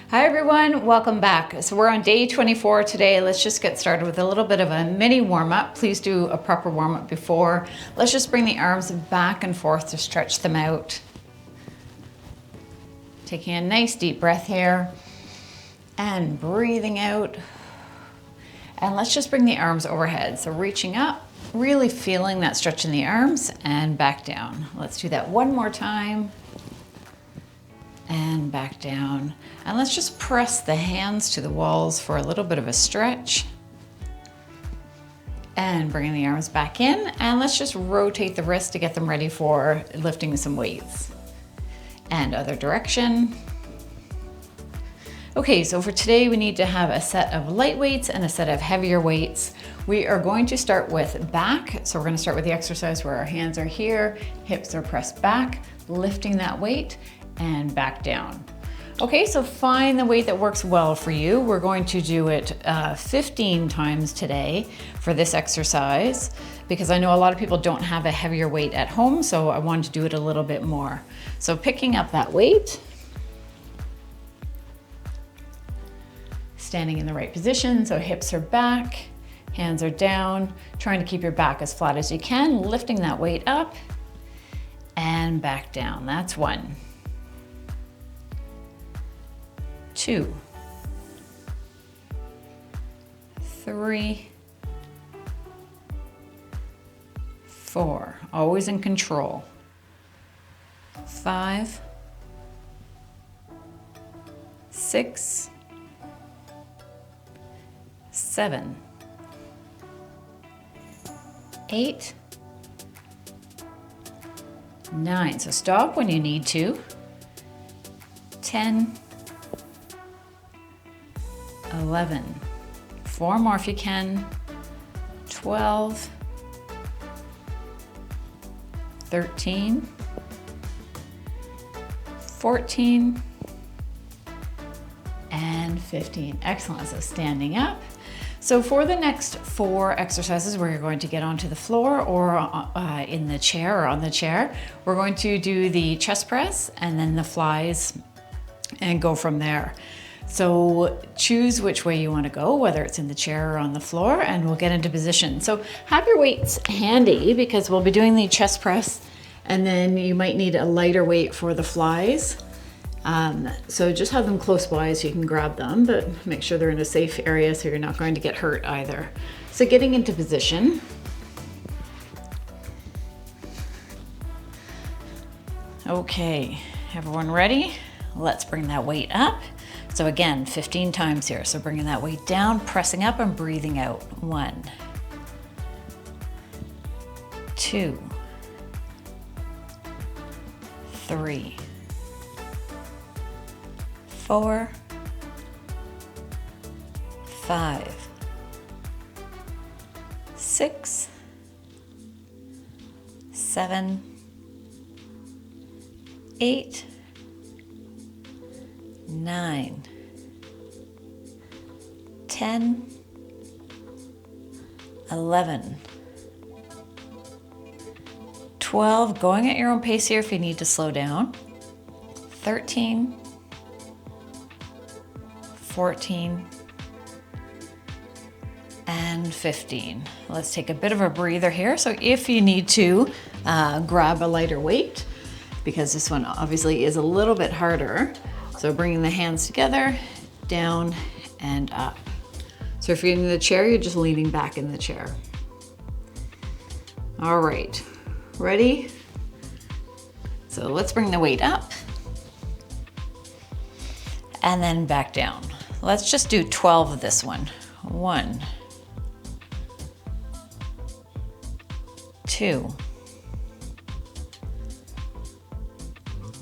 Hi everyone, welcome back. So we're on day 24 today. Let's just get started with a little bit of a mini warm-up. Please do a proper warm-up before. Let's just bring the arms back and forth to stretch them out. Taking a nice deep breath here and breathing out. And let's just bring the arms overhead. So reaching up, really feeling that stretch in the arms and back down. Let's do that one more time. And back down. And let's just press the hands to the walls for a little bit of a stretch. And bringing the arms back in. And let's just rotate the wrists to get them ready for lifting some weights. And other direction. Okay, so for today we need to have a set of light weights and a set of heavier weights. We are going to start with back. So we're going to start with the exercise where our hands are here, hips are pressed back, lifting that weight and back down. Okay, so find the weight that works well for you. We're going to do it 15 times today for this exercise because I know a lot of people don't have a heavier weight at home, so I wanted to do it a little bit more. So picking up that weight, standing in the right position, so hips are back, hands are down, trying to keep your back as flat as you can, lifting that weight up and back down. That's 1. 2, 3, 4, always in control. 5, 6, 7, 8, 9. So stop when you need to. 10, 11, 4 more if you can, 12, 13, 14, and 15. Excellent, so standing up. So for the next 4 exercises where you're going to get onto the floor or in the chair or on the chair, we're going to do the chest press and then the flies and go from there. So choose which way you want to go, whether it's in the chair or on the floor, and we'll get into position. So have your weights handy because we'll be doing the chest press and then you might need a lighter weight for the flies. So just have them close by so you can grab them, but make sure they're in a safe area so you're not going to get hurt either. So getting into position. Okay, everyone ready? Let's bring that weight up. So again, 15 times here. So bringing that weight down, pressing up and breathing out. 1, 2, 3, 4, 5, 6, 7, 8, 9, 10, 11, 12, going at your own pace here if you need to slow down, 13, 14, and 15. Let's take a bit of a breather here. So if you need to grab a lighter weight, because this one obviously is a little bit harder. So bringing the hands together, down and up. So if you're in the chair, you're just leaning back in the chair. All right, ready? So let's bring the weight up and then back down. Let's just do 12 of this one. 1, 2,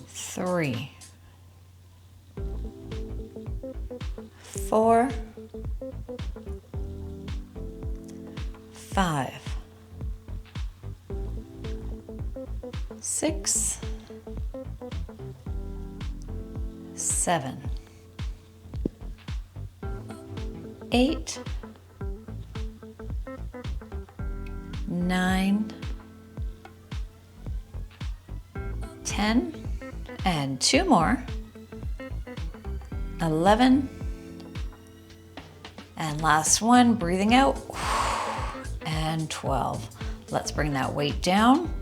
3, 4, 5, 6, 7, 8, 9, 10, and 2 more, 11. And last one, breathing out. And 12. Let's bring that weight down.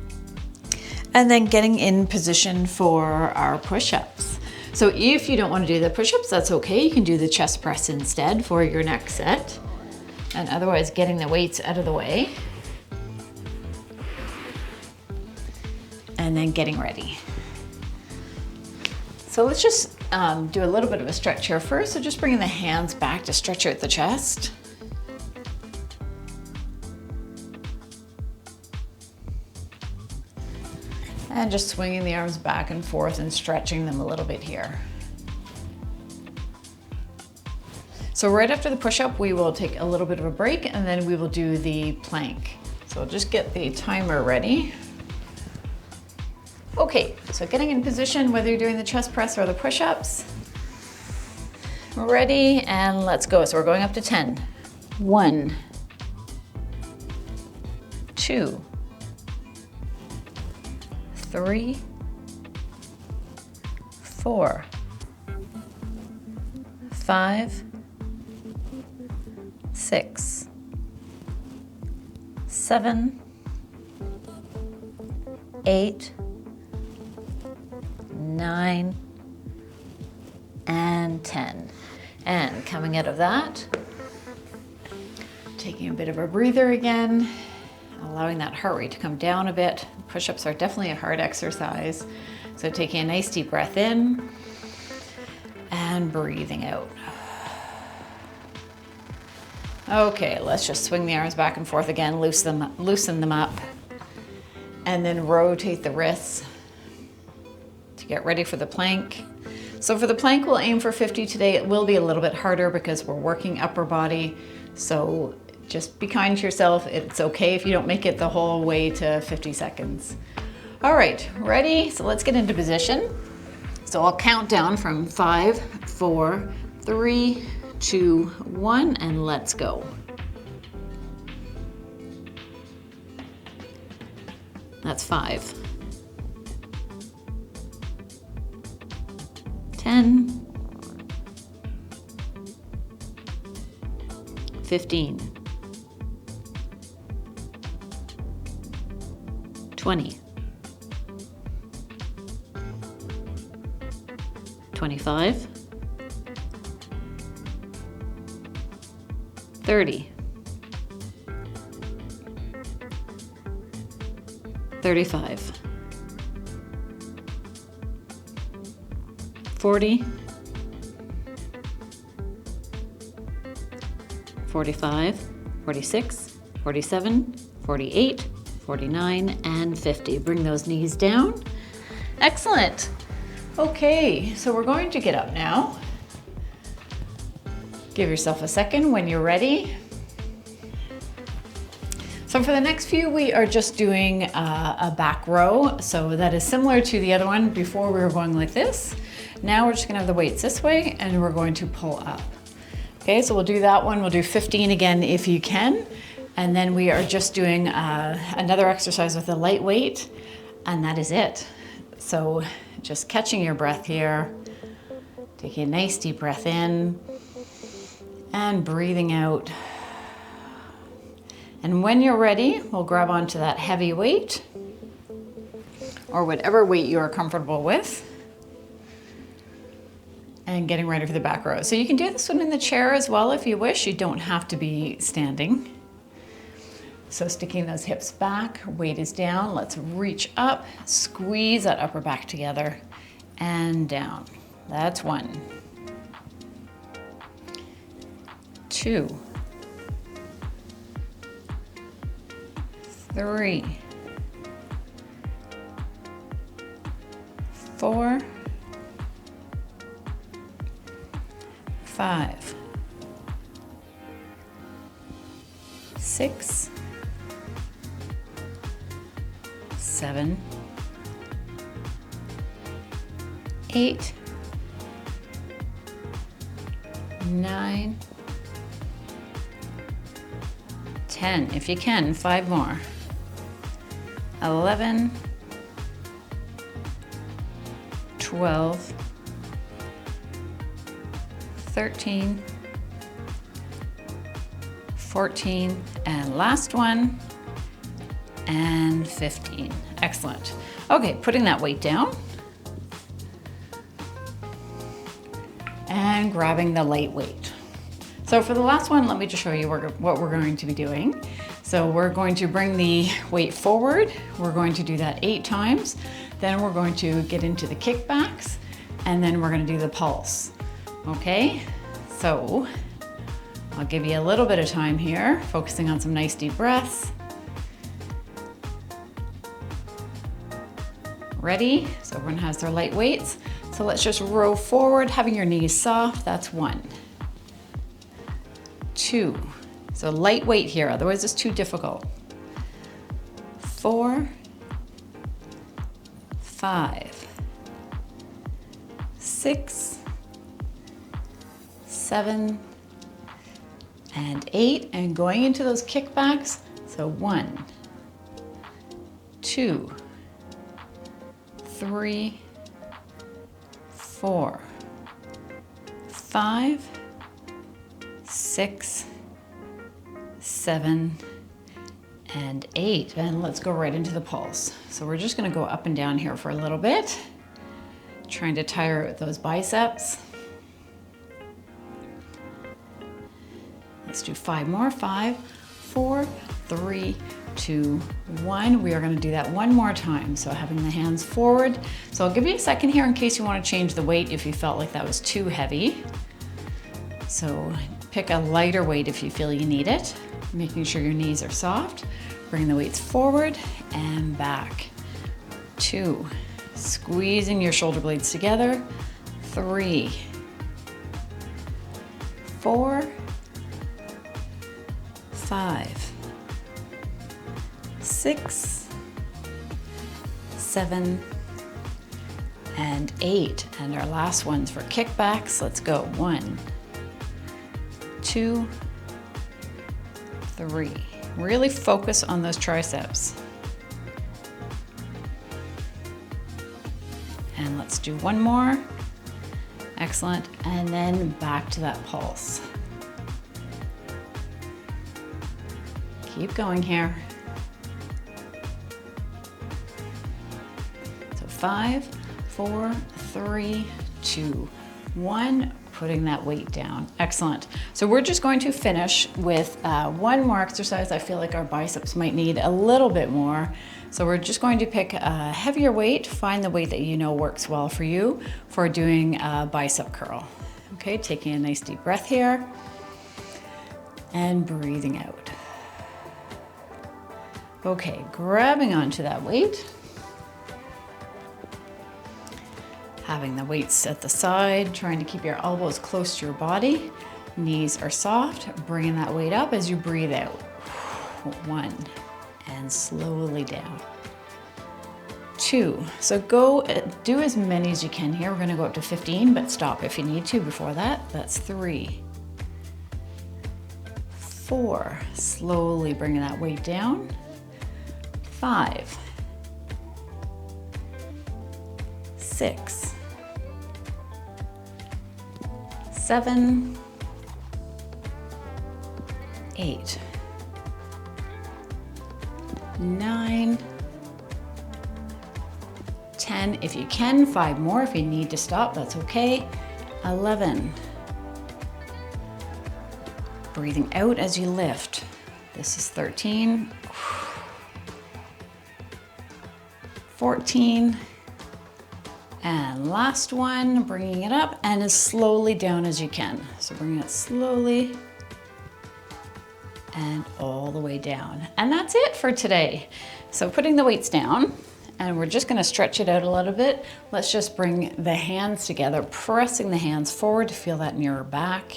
And then getting in position for our push-ups. So if you don't want to do the push-ups, that's okay. You can do the chest press instead for your next set. And otherwise, getting the weights out of the way. And then getting ready. So let's just do a little bit of a stretch here first. So just bringing the hands back to stretch out the chest. And just swinging the arms back and forth and stretching them a little bit here. So right after the push-up, we will take a little bit of a break and then we will do the plank. So just get the timer ready. Okay, so getting in position, whether you're doing the chest press or the push-ups. Ready, and let's go. So we're going up to 10. 1, 2, 3, 4, 5, 6, 7, 8, 9, and 10. And coming out of that, taking a bit of a breather again, allowing that heart rate to come down a bit. Push-ups are definitely a hard exercise. So taking a nice deep breath in and breathing out. Okay, let's just swing the arms back and forth again, loosen them up, and then rotate the wrists to get ready for the plank. So for the plank, we'll aim for 50 today. It will be a little bit harder because we're working upper body. So just be kind to yourself. It's okay if you don't make it the whole way to 50 seconds. All right, ready? So let's get into position. So I'll count down from 5, 4, 3, 2, 1, and let's go. That's 5. 10. 15. 20. 25. 30. 35. 40. 45, 46, 47, 48, 49, and 50. Bring those knees down. Excellent. Okay, so we're going to get up now. Give yourself a second when you're ready. So for the next few, we are just doing a back row. So that is similar to the other one. Before we were going like this. Now we're just gonna have the weights this way and we're going to pull up. Okay, so we'll do that one. We'll do 15 again if you can. And then we are just doing another exercise with a light weight, and that is it. So just catching your breath here, taking a nice deep breath in and breathing out. And when you're ready, we'll grab onto that heavy weight or whatever weight you are comfortable with. And getting ready for the back row. So you can do this one in the chair as well if you wish. You don't have to be standing. So sticking those hips back, weight is down. Let's reach up, squeeze that upper back together and down. That's 1. 2. 3. 4. 5. 6. 7. 8. 9. 10. If you can, 5 more. 11. 12. 13, 14, and last one, and 15. Excellent. Okay, putting that weight down and grabbing the light weight. So for the last one, let me just show you what we're going to be doing. So we're going to bring the weight forward. We're going to do that 8 times. Then we're going to get into the kickbacks, and then we're going to do the pulse. Okay, so I'll give you a little bit of time here, focusing on some nice deep breaths. Ready? So everyone has their light weights. So let's just row forward, having your knees soft. That's 1, 2. So light weight here, otherwise it's too difficult. 4, 5, 6, 7, and 8. And going into those kickbacks. So 1, 2, 3, 4, 5, 6, 7, and 8. And let's go right into the pulse. So we're just going to go up and down here for a little bit, trying to tire out those biceps. Let's do 5 more. 5, 4, 3, 2, 1. We are going to do that one more time. So having the hands forward. So I'll give you a second here in case you want to change the weight if you felt like that was too heavy. So pick a lighter weight if you feel you need it, making sure your knees are soft. Bring the weights forward and back. 2, squeezing your shoulder blades together. 3, 4, 5, 6, 7, and 8. And our last ones for kickbacks. Let's go. 1, 2, 3. Really focus on those triceps. And let's do one more. Excellent. And then back to that pulse. Keep going here. So 5, 4, 3, 2, 1. Putting that weight down. Excellent. So we're just going to finish with one more exercise. I feel like our biceps might need a little bit more. So we're just going to pick a heavier weight, find the weight that you know works well for you for doing a bicep curl. Okay, taking a nice deep breath here and breathing out. Okay, grabbing onto that weight. Having the weights at the side, trying to keep your elbows close to your body. Knees are soft, bringing that weight up as you breathe out. 1, and slowly down. 2, so go do as many as you can here. We're gonna go up to 15, but stop if you need to before that. That's 3, 4, slowly bringing that weight down. 5, 6, 7, 8, 9, 10. If you can, 5 more. If you need to stop, that's okay. 11. Breathing out as you lift. This is 13. 14. And last one, bringing it up and as slowly down as you can. So bring it slowly and all the way down. And that's it for today. So putting the weights down, and we're just gonna stretch it out a little bit. Let's just bring the hands together, pressing the hands forward to feel that nearer back.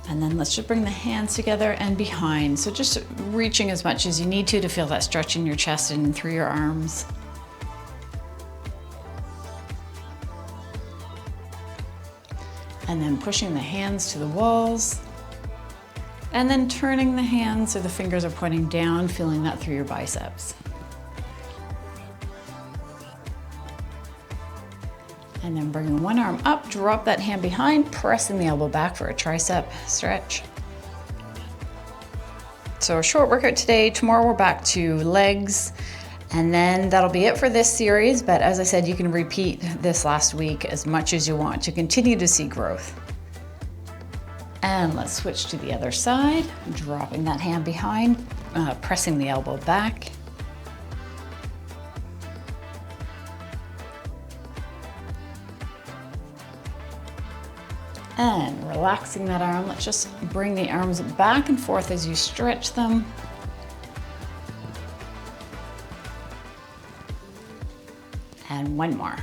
And then let's just bring the hands together and behind. So just reaching as much as you need to feel that stretch in your chest and through your arms. And then pushing the hands to the walls. And then turning the hands so the fingers are pointing down, feeling that through your biceps. And then bringing one arm up, drop that hand behind, pressing the elbow back for a tricep stretch. So a short workout today. Tomorrow we're back to legs, and then that'll be it for this series. But as I said, you can repeat this last week as much as you want to continue to see growth. And let's switch to the other side, dropping that hand behind, pressing the elbow back. And relaxing that arm. Let's just bring the arms back and forth as you stretch them. And one more.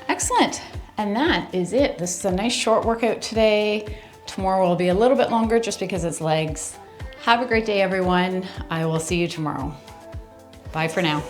Excellent. And that is it. This is a nice short workout today. Tomorrow will be a little bit longer just because it's legs. Have a great day, everyone. I will see you tomorrow. Bye for now.